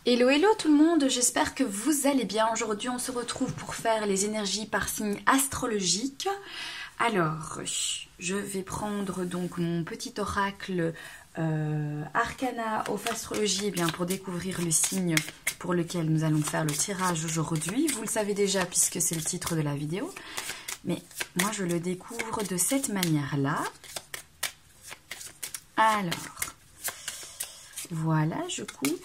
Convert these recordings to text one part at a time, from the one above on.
Hello hello tout le monde, j'espère que vous allez bien. Aujourd'hui on se retrouve pour faire les énergies par signe astrologique. Alors, je vais prendre donc mon petit oracle Arcana of Astrologie pour découvrir le signe pour lequel nous allons faire le tirage aujourd'hui. Vous le savez déjà puisque c'est le titre de la vidéo. Mais moi je le découvre de cette manière-là. Alors, voilà, je coupe.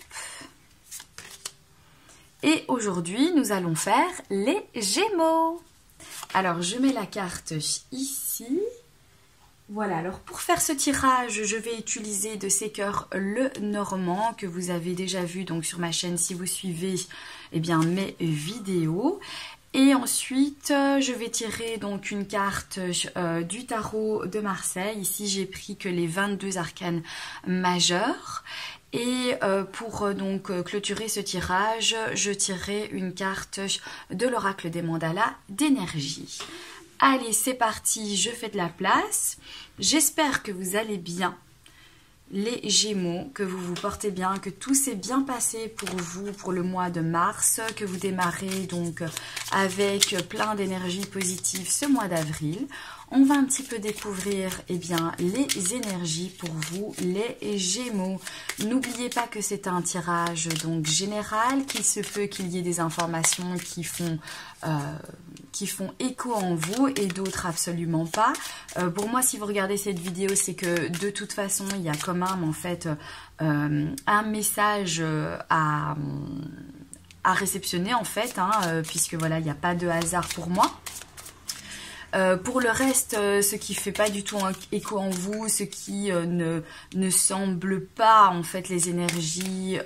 Et aujourd'hui, nous allons faire les Gémeaux. Alors, je mets la carte ici. Voilà, alors pour faire ce tirage, je vais utiliser de ces cœurs le Normand que vous avez déjà vu donc sur ma chaîne si vous suivez mes vidéos. Et ensuite, je vais tirer donc une carte du tarot de Marseille. Ici, j'ai pris que les 22 arcanes majeurs. Et pour donc clôturer ce tirage, je tirerai une carte de l'oracle des mandalas d'énergie. Allez, c'est parti, je fais de la place. J'espère que vous allez bien, les Gémeaux, que vous vous portez bien, que tout s'est bien passé pour vous pour le mois de mars, que vous démarrez donc avec plein d'énergie positive ce mois d'avril. On va un petit peu découvrir les énergies pour vous, les Gémeaux. N'oubliez pas que c'est un tirage donc général, qu'il se peut qu'il y ait des informations qui font écho en vous et d'autres absolument pas. Pour moi, si vous regardez cette vidéo, c'est que de toute façon, il y a quand même en fait un message à réceptionner en fait, puisque voilà, il n'y a pas de hasard pour moi. Pour le reste, ce qui fait pas du tout un écho en vous, ce qui ne semble pas en fait les énergies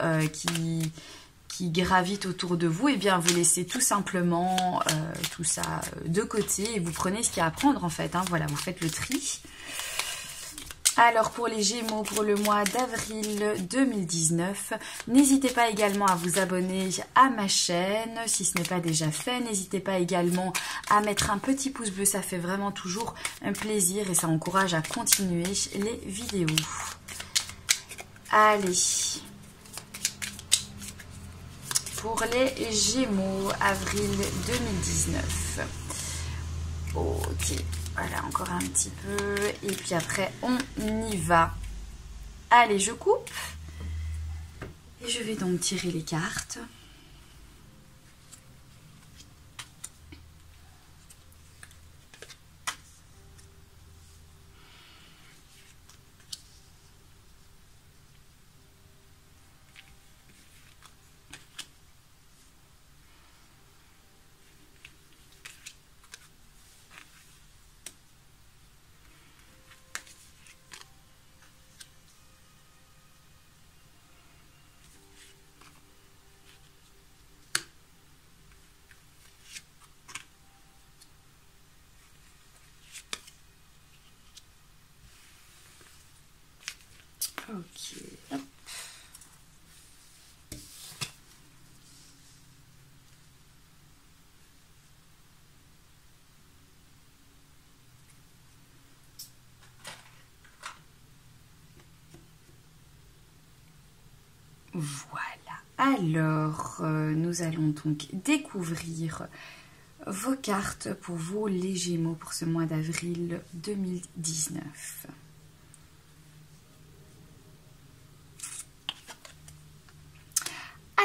qui gravitent autour de vous, vous laissez tout simplement tout ça de côté et vous prenez ce qu'il y a à prendre en fait. Voilà, vous faites le tri. Alors pour les Gémeaux, pour le mois d'avril 2019, n'hésitez pas également à vous abonner à ma chaîne si ce n'est pas déjà fait. N'hésitez pas également à mettre un petit pouce bleu, ça fait vraiment toujours un plaisir et ça encourage à continuer les vidéos. Allez, pour les Gémeaux, avril 2019. Ok. Voilà, encore un petit peu. Et puis après, on y va. Allez, je coupe. Et je vais donc tirer les cartes. Ok, hop. Voilà. Alors, nous allons donc découvrir vos cartes pour vous, les Gémeaux, pour ce mois d'avril 2019.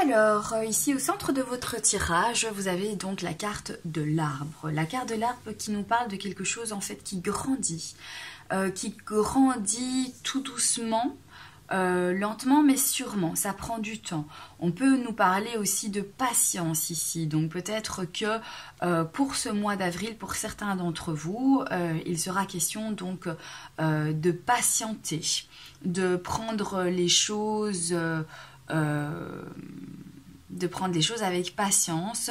Alors, ici au centre de votre tirage, vous avez donc la carte de l'arbre. La carte de l'arbre qui nous parle de quelque chose en fait qui grandit tout doucement, lentement mais sûrement, ça prend du temps. On peut nous parler aussi de patience ici, donc peut-être que pour ce mois d'avril, pour certains d'entre vous, il sera question donc de patienter, de prendre les choses... de prendre les choses avec patience,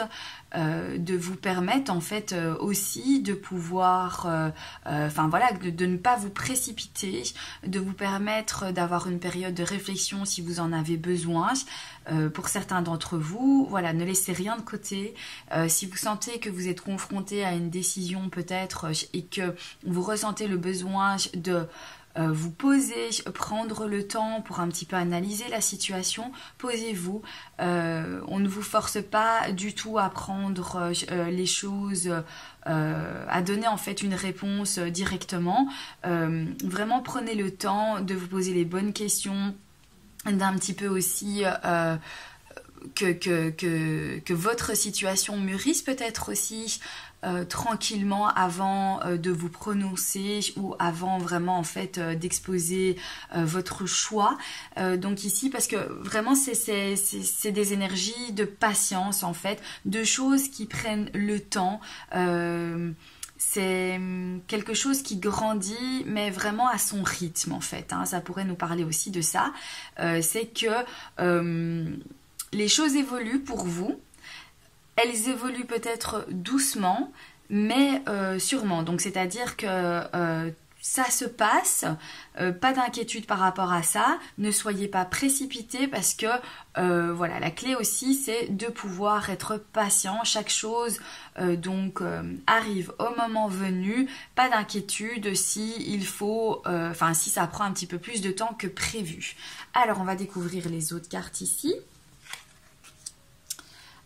de vous permettre en fait aussi de pouvoir, de ne pas vous précipiter, de vous permettre d'avoir une période de réflexion si vous en avez besoin. Pour certains d'entre vous, voilà, ne laissez rien de côté. Si vous sentez que vous êtes confronté à une décision peut-être et que vous ressentez le besoin de vous poser, prendre le temps pour un petit peu analyser la situation, posez-vous. On ne vous force pas du tout à prendre les choses, à donner en fait une réponse directement. Vraiment prenez le temps de vous poser les bonnes questions, d'un petit peu aussi que votre situation mûrisse peut-être aussi tranquillement avant de vous prononcer ou avant vraiment en fait d'exposer votre choix. Donc ici, parce que vraiment c'est des énergies de patience en fait, de choses qui prennent le temps. C'est quelque chose qui grandit, mais vraiment à son rythme en fait. Hein. Ça pourrait nous parler aussi de ça. C'est que les choses évoluent pour vous. Elles évoluent peut-être doucement, mais sûrement. Donc c'est-à-dire que ça se passe, pas d'inquiétude par rapport à ça, ne soyez pas précipités parce que voilà, la clé aussi c'est de pouvoir être patient, chaque chose arrive au moment venu, pas d'inquiétude si il faut, si ça prend un petit peu plus de temps que prévu. Alors on va découvrir les autres cartes ici.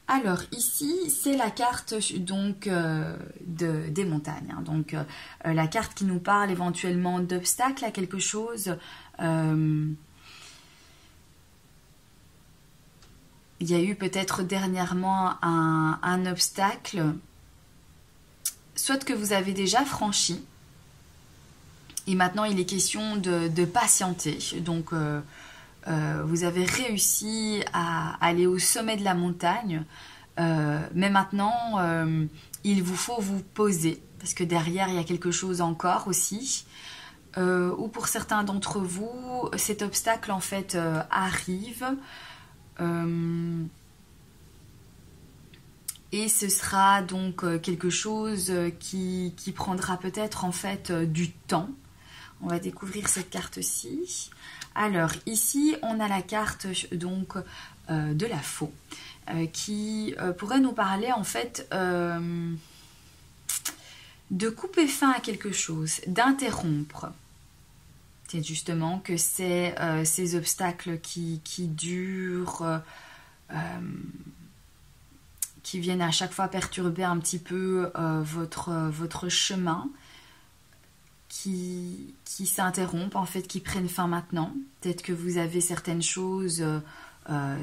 Alors ici, c'est la carte donc des montagnes. Hein. Donc la carte qui nous parle éventuellement d'obstacles à quelque chose. Il y a eu peut-être dernièrement un obstacle, soit que vous avez déjà franchi. Et maintenant, il est question de patienter. Donc vous avez réussi à aller au sommet de la montagne, mais maintenant il vous faut vous poser parce que derrière il y a quelque chose encore aussi, ou pour certains d'entre vous cet obstacle en fait arrive et ce sera donc quelque chose qui prendra peut-être en fait du temps. On va découvrir cette carte-ci. Alors ici, on a la carte donc de la faux qui pourrait nous parler en fait de couper fin à quelque chose, d'interrompre. C'est justement que c'est ces obstacles qui durent, qui viennent à chaque fois perturber un petit peu votre chemin. Qui s'interrompent, en fait, qui prennent fin maintenant. Peut-être que vous avez certaines choses,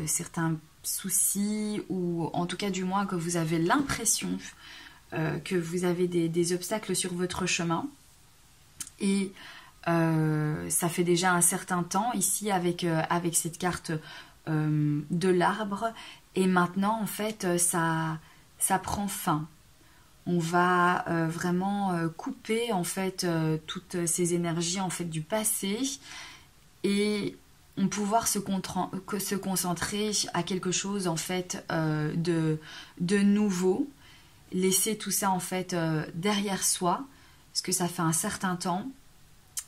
certains soucis, ou en tout cas du moins que vous avez l'impression que vous avez des obstacles sur votre chemin. Et ça fait déjà un certain temps ici avec cette carte de l'arbre. Et maintenant, en fait, ça prend fin. On va vraiment couper en fait toutes ces énergies en fait du passé et on pouvoir se concentrer à quelque chose en fait de nouveau, laisser tout ça en fait derrière soi parce que ça fait un certain temps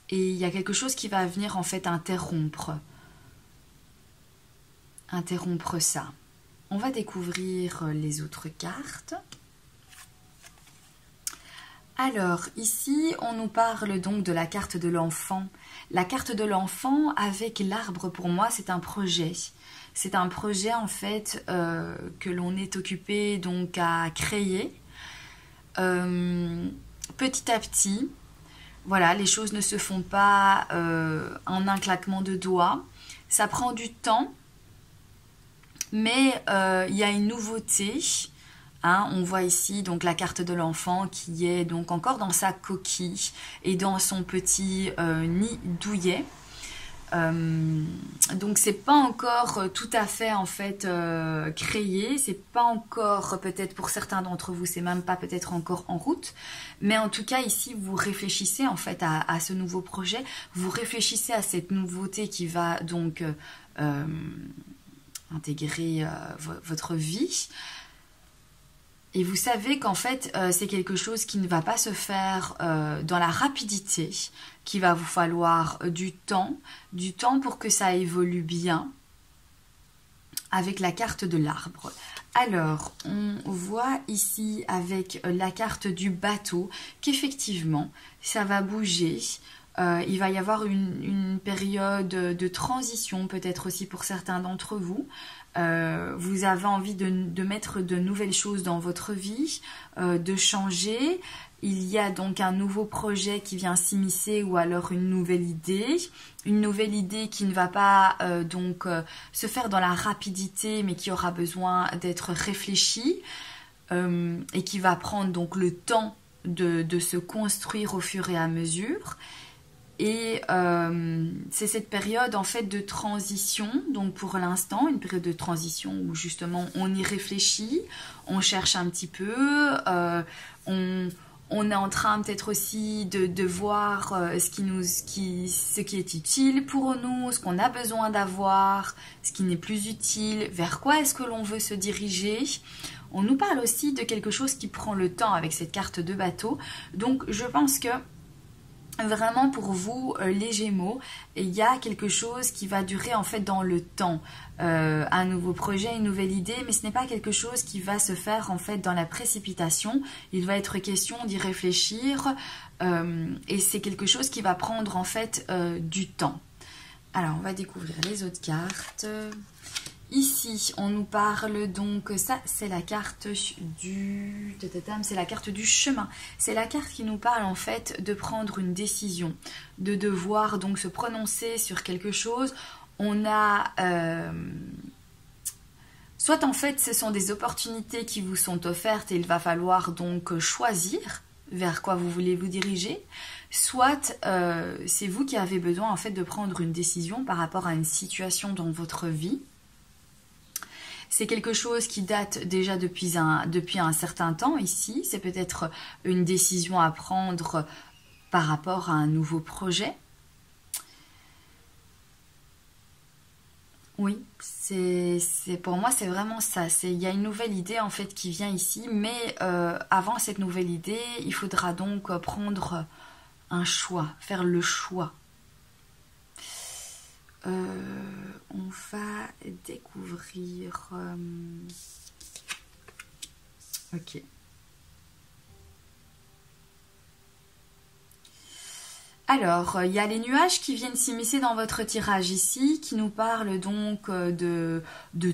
et il y a quelque chose qui va venir en fait interrompre ça. On va découvrir les autres cartes. Alors, ici, on nous parle donc de la carte de l'enfant. La carte de l'enfant avec l'arbre, pour moi, c'est un projet. C'est un projet, en fait, que l'on est occupé donc à créer. Petit à petit, voilà, les choses ne se font pas en un claquement de doigts. Ça prend du temps, mais il y a une nouveauté. Hein, on voit ici donc la carte de l'enfant qui est donc encore dans sa coquille et dans son petit nid douillet. Donc c'est pas encore tout à fait en fait créé, c'est pas encore peut-être pour certains d'entre vous, c'est même pas peut-être encore en route, mais en tout cas ici vous réfléchissez en fait à ce nouveau projet, vous réfléchissez à cette nouveauté qui va donc intégrer votre vie. Et vous savez qu'en fait, c'est quelque chose qui ne va pas se faire dans la rapidité, qu'il va vous falloir du temps pour que ça évolue bien avec la carte de l'arbre. Alors, on voit ici avec la carte du bateau qu'effectivement, ça va bouger Il va y avoir une période de transition, peut-être aussi pour certains d'entre vous. Vous avez envie de mettre de nouvelles choses dans votre vie, de changer. Il y a donc un nouveau projet qui vient s'immiscer ou alors une nouvelle idée qui ne va pas se faire dans la rapidité mais qui aura besoin d'être réfléchie et qui va prendre donc le temps de se construire au fur et à mesure. Et c'est cette période en fait de transition, donc pour l'instant, une période de transition où justement on y réfléchit, on cherche un petit peu, on est en train peut-être aussi de voir ce qui est utile pour nous, ce qu'on a besoin d'avoir, ce qui n'est plus utile, vers quoi est-ce que l'on veut se diriger. On nous parle aussi de quelque chose qui prend le temps avec cette carte de bateau. Donc je pense que vraiment pour vous les Gémeaux, il y a quelque chose qui va durer en fait dans le temps, un nouveau projet, une nouvelle idée, mais ce n'est pas quelque chose qui va se faire en fait dans la précipitation. Il va être question d'y réfléchir et c'est quelque chose qui va prendre en fait du temps. Alors on va découvrir les autres cartes. Ici, on nous parle donc, ça c'est la carte du... c'est la carte du chemin. C'est la carte qui nous parle en fait de prendre une décision, de devoir donc se prononcer sur quelque chose. On a... soit en fait ce sont des opportunités qui vous sont offertes et il va falloir donc choisir vers quoi vous voulez vous diriger. Soit c'est vous qui avez besoin en fait de prendre une décision par rapport à une situation dans votre vie. C'est quelque chose qui date déjà depuis un certain temps ici. C'est peut-être une décision à prendre par rapport à un nouveau projet. Oui, pour moi c'est vraiment ça. Il y a une nouvelle idée en fait qui vient ici, mais avant cette nouvelle idée, il faudra donc prendre un choix, faire le choix. On va découvrir... Ok. Alors, il y a les nuages qui viennent s'immiscer dans votre tirage ici, qui nous parlent donc de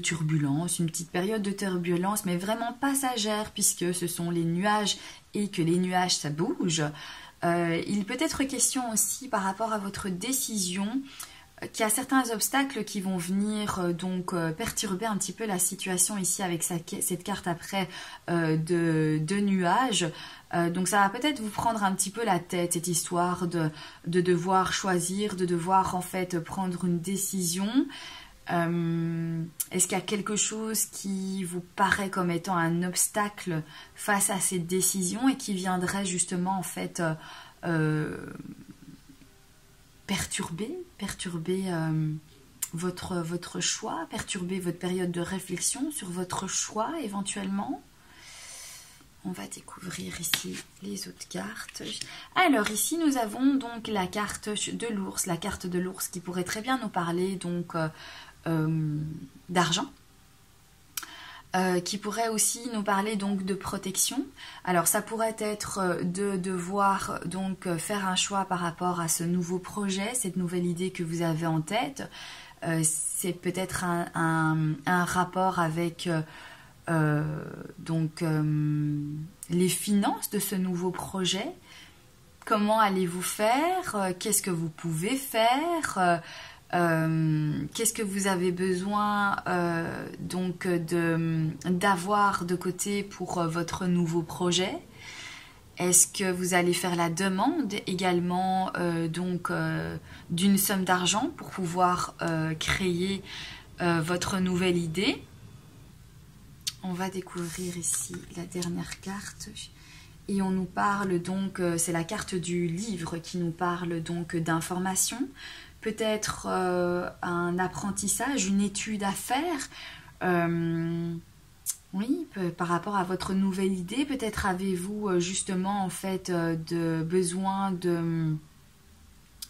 turbulence, une petite période de turbulence, mais vraiment passagère, puisque ce sont les nuages et que les nuages, ça bouge. Il peut être question aussi par rapport à votre décision, qu'il y a certains obstacles qui vont venir perturber un petit peu la situation ici avec cette carte après de nuages. Donc ça va peut-être vous prendre un petit peu la tête, cette histoire de devoir choisir, de devoir en fait prendre une décision. Est-ce qu'il y a quelque chose qui vous paraît comme étant un obstacle face à cette décision et qui viendrait justement en fait... perturber votre choix, perturber votre période de réflexion sur votre choix éventuellement. On va découvrir ici les autres cartes. Alors ici nous avons donc la carte de l'ours, qui pourrait très bien nous parler donc d'argent. Qui pourrait aussi nous parler donc de protection. Alors ça pourrait être de devoir donc faire un choix par rapport à ce nouveau projet, cette nouvelle idée que vous avez en tête. C'est peut-être un rapport avec les finances de ce nouveau projet. Comment allez-vous faire? Qu'est-ce que vous pouvez faire? Qu'est-ce que vous avez besoin d'avoir de côté pour votre nouveau projet? Est-ce que vous allez faire la demande également d'une somme d'argent pour pouvoir créer votre nouvelle idée? On va découvrir ici la dernière carte. Et on nous parle donc, c'est la carte du livre qui nous parle donc d'informations. Peut-être un apprentissage, une étude à faire. Oui, par rapport à votre nouvelle idée, peut-être avez-vous justement en fait besoin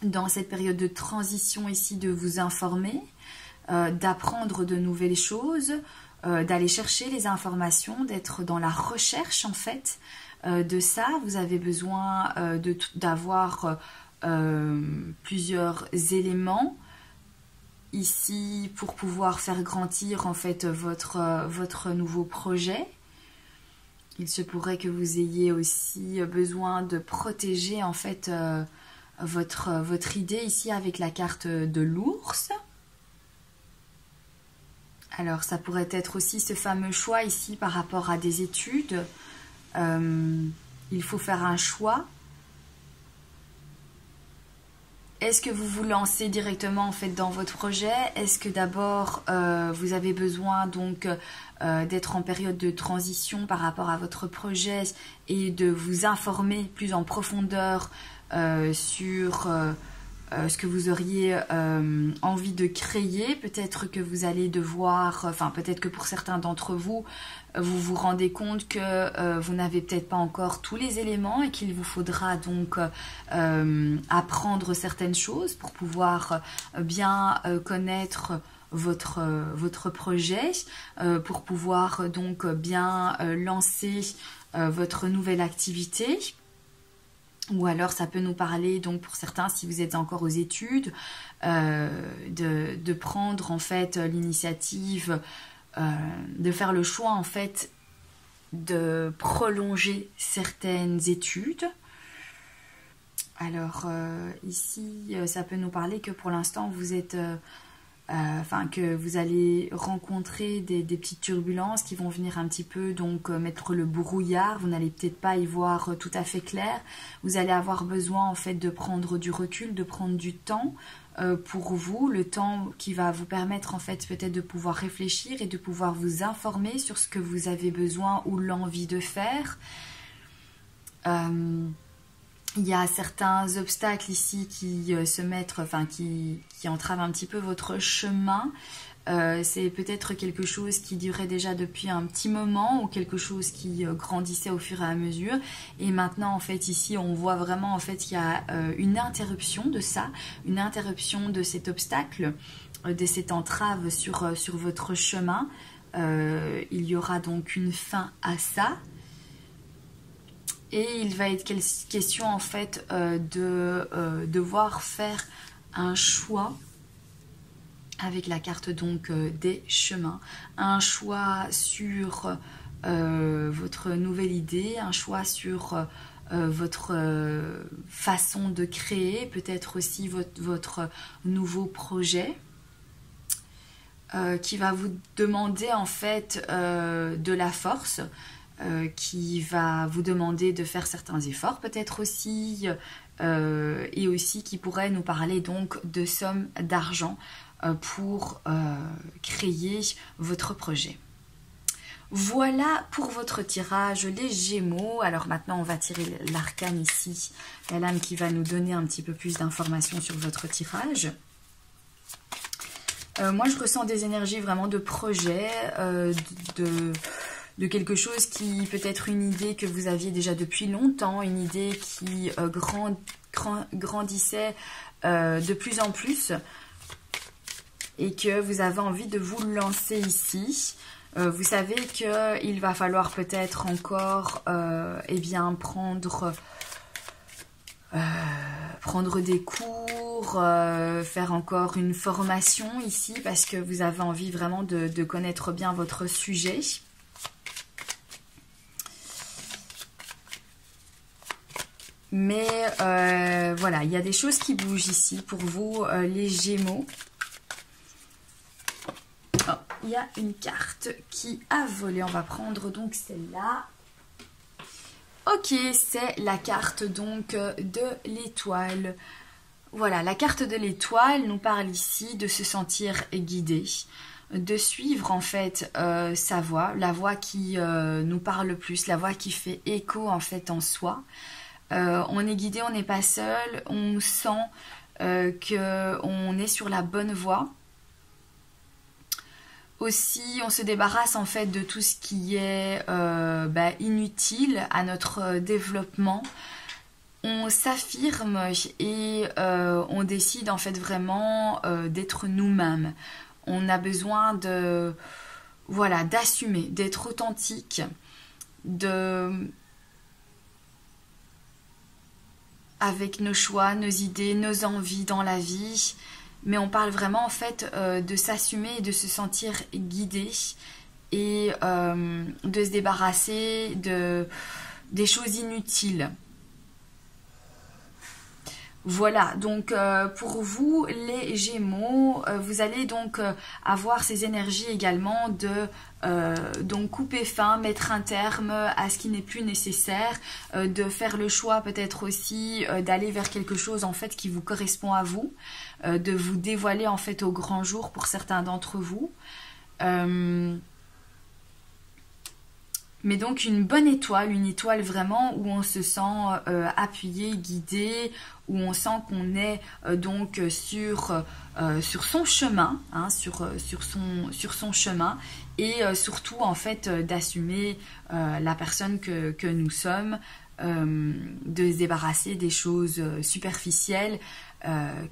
dans cette période de transition ici, de vous informer, d'apprendre de nouvelles choses, d'aller chercher les informations, d'être dans la recherche en fait de ça. Vous avez besoin d'avoir plusieurs éléments ici pour pouvoir faire grandir en fait votre nouveau projet. Il se pourrait que vous ayez aussi besoin de protéger en fait votre idée ici avec la carte de l'ours. Alors ça pourrait être aussi ce fameux choix ici par rapport à des études. Il faut faire un choix. Est-ce que vous vous lancez directement en fait dans votre projet? Est-ce que d'abord vous avez besoin donc d'être en période de transition par rapport à votre projet et de vous informer plus en profondeur sur ce que vous auriez envie de créer? Peut-être que vous allez devoir, enfin peut-être que pour certains d'entre vous, vous vous rendez compte que vous n'avez peut-être pas encore tous les éléments et qu'il vous faudra donc apprendre certaines choses pour pouvoir bien connaître votre projet, pour pouvoir donc bien lancer votre nouvelle activité. Ou alors ça peut nous parler, donc pour certains, si vous êtes encore aux études, de prendre en fait l'initiative, de faire le choix en fait de prolonger certaines études. Alors ici, ça peut nous parler que pour l'instant vous êtes... que vous allez rencontrer des petites turbulences qui vont venir un petit peu donc mettre le brouillard. Vous n'allez peut-être pas y voir tout à fait clair. Vous allez avoir besoin en fait de prendre du recul, de prendre du temps pour vous, le temps qui va vous permettre en fait peut-être de pouvoir réfléchir et de pouvoir vous informer sur ce que vous avez besoin ou l'envie de faire. Il y a certains obstacles ici qui se mettent, qui entravent un petit peu votre chemin. C'est peut-être quelque chose qui durait déjà depuis un petit moment ou quelque chose qui grandissait au fur et à mesure. Et maintenant, en fait, ici, on voit vraiment en fait qu'il y a une interruption de ça, une interruption de cet obstacle, de cette entrave sur votre chemin. Il y aura donc une fin à ça. Et il va être question en fait de devoir faire un choix avec la carte donc des chemins. Un choix sur votre nouvelle idée, un choix sur votre façon de créer, peut-être aussi votre nouveau projet. Qui va vous demander en fait de la force, qui va vous demander de faire certains efforts peut-être aussi, et aussi qui pourrait nous parler donc de sommes d'argent pour créer votre projet. Voilà pour votre tirage les Gémeaux. Alors maintenant on va tirer l'arcane ici, la lame qui va nous donner un petit peu plus d'informations sur votre tirage. Moi je ressens des énergies vraiment de projet, de quelque chose qui peut être une idée que vous aviez déjà depuis longtemps, une idée qui grandissait de plus en plus et que vous avez envie de vous lancer ici. Vous savez qu'il va falloir peut-être encore prendre des cours, faire encore une formation ici parce que vous avez envie vraiment de connaître bien votre sujet. Mais voilà, il y a des choses qui bougent ici pour vous, les Gémeaux. Oh, il y a une carte qui a volé. On va prendre donc celle-là. Ok, c'est la carte donc de l'étoile. Voilà, la carte de l'étoile nous parle ici de se sentir guidé, de suivre en fait sa voix, la voix qui nous parle le plus, la voix qui fait écho en fait en soi. On est guidé, on n'est pas seul, on sent qu'on est sur la bonne voie. Aussi, on se débarrasse en fait de tout ce qui est inutile à notre développement. On s'affirme et on décide en fait vraiment d'être nous-mêmes. On a besoin d'assumer, d'être authentique, avec nos choix, nos idées, nos envies dans la vie. Mais on parle vraiment en fait de s'assumer et de se sentir guidé et de se débarrasser des choses inutiles. Voilà, donc pour vous les Gémeaux, vous allez donc avoir ces énergies également de donc couper fin, mettre un terme à ce qui n'est plus nécessaire, de faire le choix peut-être aussi d'aller vers quelque chose en fait qui vous correspond à vous, de vous dévoiler en fait au grand jour pour certains d'entre vous. Mais donc une bonne étoile, une étoile vraiment où on se sent appuyé, guidé, où on sent qu'on est donc sur son chemin, hein, sur son chemin, et surtout en fait d'assumer la personne que nous sommes, de se débarrasser des choses superficielles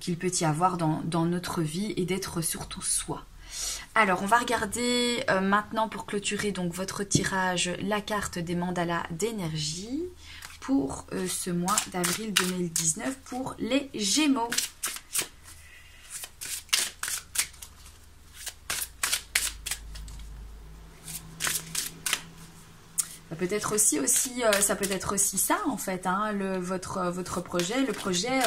qu'il peut y avoir dans notre vie et d'être surtout soi. Alors, on va regarder maintenant pour clôturer donc votre tirage la carte des mandalas d'énergie pour ce mois d'avril 2019 pour les Gémeaux. Ça peut être aussi ça en fait, hein, votre projet, le projet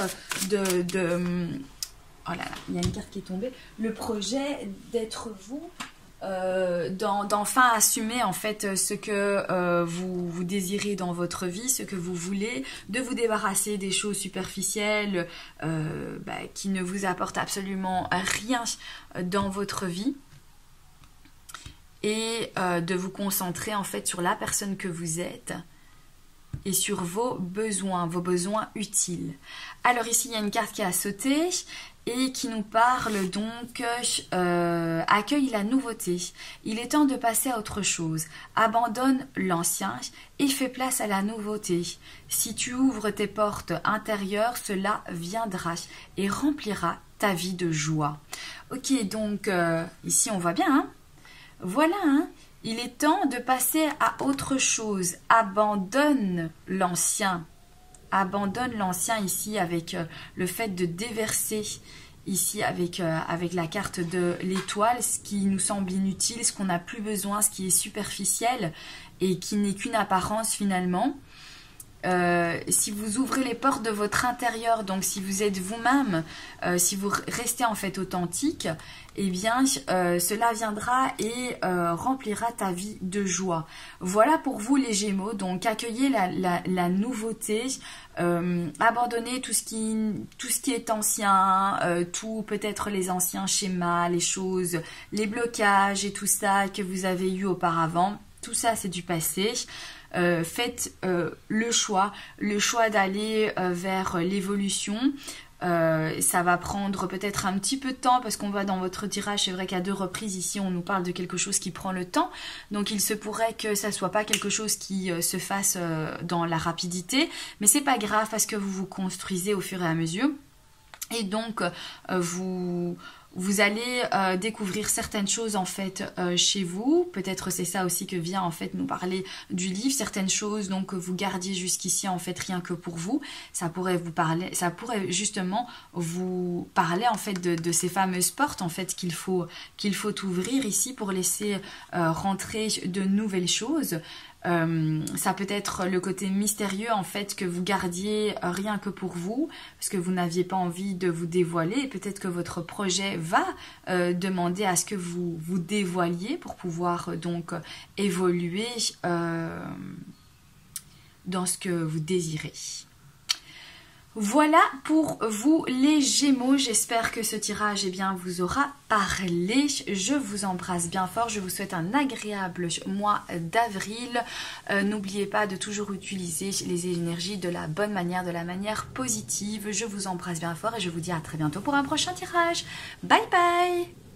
oh là là, il y a une carte qui est tombée. Le projet d'être vous, d'enfin assumer en fait ce que vous désirez dans votre vie, ce que vous voulez, de vous débarrasser des choses superficielles qui ne vous apportent absolument rien dans votre vie. Et de vous concentrer en fait sur la personne que vous êtes et sur vos besoins utiles. Alors ici, il y a une carte qui a sauté et qui nous parle donc accueille la nouveauté. Il est temps de passer à autre chose. Abandonne l'ancien et fais place à la nouveauté. Si tu ouvres tes portes intérieures, cela viendra et remplira ta vie de joie. Ok, donc ici on voit bien, hein. Voilà, hein. Il est temps de passer à autre chose. Abandonne l'ancien. Abandonne l'ancien ici avec le fait de déverser ici avec la carte de l'étoile, ce qui nous semble inutile, ce qu'on n'a plus besoin, ce qui est superficiel et qui n'est qu'une apparence finalement. Si vous ouvrez les portes de votre intérieur, donc si vous êtes vous-même, si vous restez en fait authentique, eh bien cela viendra et remplira ta vie de joie. Voilà pour vous les Gémeaux, donc accueillez la nouveauté, abandonnez tout ce qui est ancien, tout peut-être les anciens schémas, les choses, les blocages et tout ça que vous avez eu auparavant, tout ça c'est du passé. Faites le choix d'aller vers l'évolution. Ça va prendre peut-être un petit peu de temps parce qu'on voit dans votre tirage, c'est vrai qu'à 2 reprises ici on nous parle de quelque chose qui prend le temps, donc il se pourrait que ça soit pas quelque chose qui se fasse dans la rapidité, mais c'est pas grave parce que vous vous construisez au fur et à mesure et donc vous allez découvrir certaines choses en fait chez vous. Peut-être c'est ça aussi que vient en fait nous parler du livre. Certaines choses donc que vous gardiez jusqu'ici en fait rien que pour vous. Ça pourrait vous parler, ça pourrait justement vous parler en fait de ces fameuses portes en fait qu'il faut ouvrir ici pour laisser rentrer de nouvelles choses. Ça peut être le côté mystérieux en fait que vous gardiez rien que pour vous parce que vous n'aviez pas envie de vous dévoiler. Peut-être que votre projet va demander à ce que vous vous dévoiliez pour pouvoir donc évoluer dans ce que vous désirez. Voilà pour vous les Gémeaux, j'espère que ce tirage vous aura parlé. Je vous embrasse bien fort, je vous souhaite un agréable mois d'avril. N'oubliez pas de toujours utiliser les énergies de la bonne manière, de la manière positive. Je vous embrasse bien fort et je vous dis à très bientôt pour un prochain tirage. Bye bye!